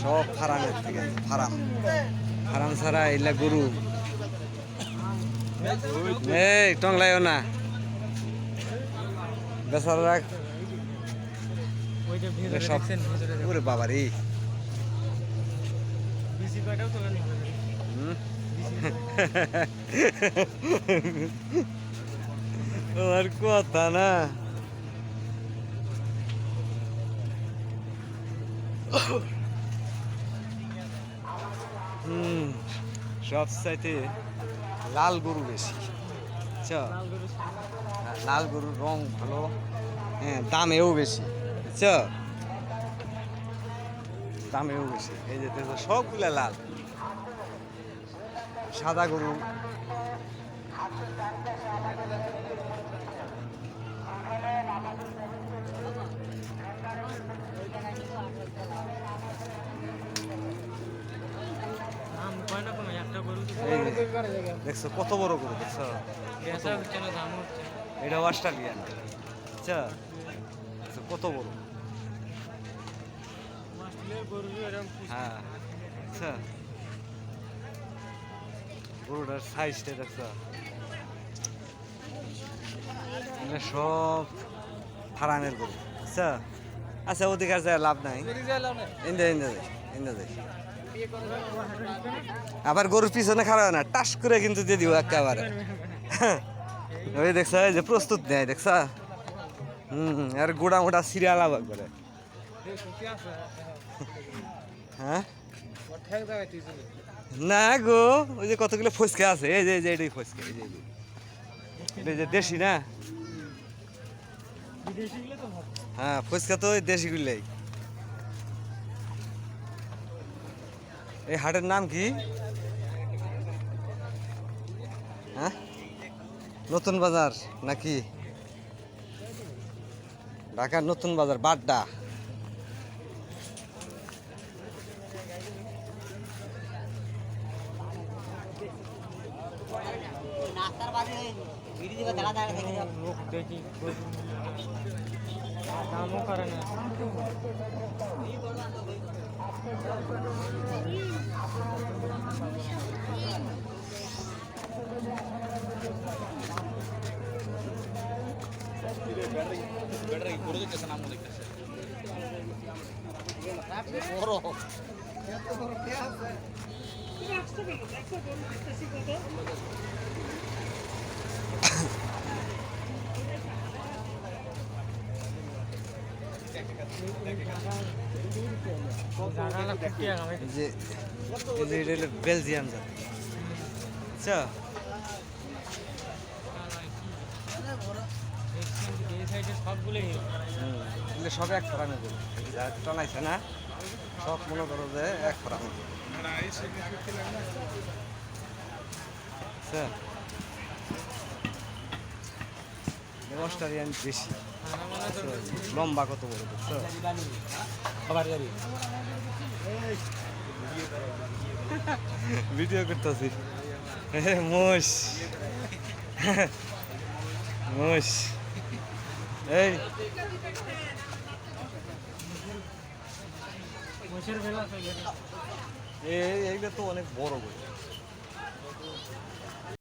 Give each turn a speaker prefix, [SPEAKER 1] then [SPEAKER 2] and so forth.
[SPEAKER 1] সব ফার্মের থেকে ফার্ম ফার্ম ছাড়া এগুলা গরু এই টংলাইও না বেচারা সব ওরে বাবারি আর কথা না সব চাইতে লাল গরু বেশি লাল গরুর রং ভালো হ্যাঁ দামেও বেশি বুঝছো দামেও বেশি এই যে দেখো সবগুলা লাল সাদা গরু দেখছো কত বড় গরু দেখছো এটা অস্ট্রেলিয়ান আচ্ছা কত বড় হ্যাঁ আচ্ছা গরুটার সাইজটা দেখছো সব ফার্মের গরু আচ্ছা আচ্ছা ওদিকে আর যায় লাভ নাই আবার গরুর পিছনে খারাপ না টাস করে কিন্তু দিয়ে দিব একেবারে ওই দেখছ যে প্রস্তুত নেয় দেখছ আর গোড়া মোটা সিরিয়াল আবার করে হ্যাঁ না গো ওই যে কতগুলো ফসকে আছে এই যে এটাই ফসকে এই যে দেশি না হ্যাঁ ফসকা তো ওই দেশিগুলাই এই হাটের নাম কি হ্যাঁ নতুন বাজার নাকি ঢাকার নতুন বাজার বাড্ডা বেলজিয়াম আচ্ছা সব এক ফরামে টনাইছে না সব মনে করো যে এক ফরামে অস্ট্রেলিয়ান বেশি লম্বা কত বড় দেখছো ভিডিও করতেছি মোষ মোষ এই এইগুলো তো অনেক বড় গরু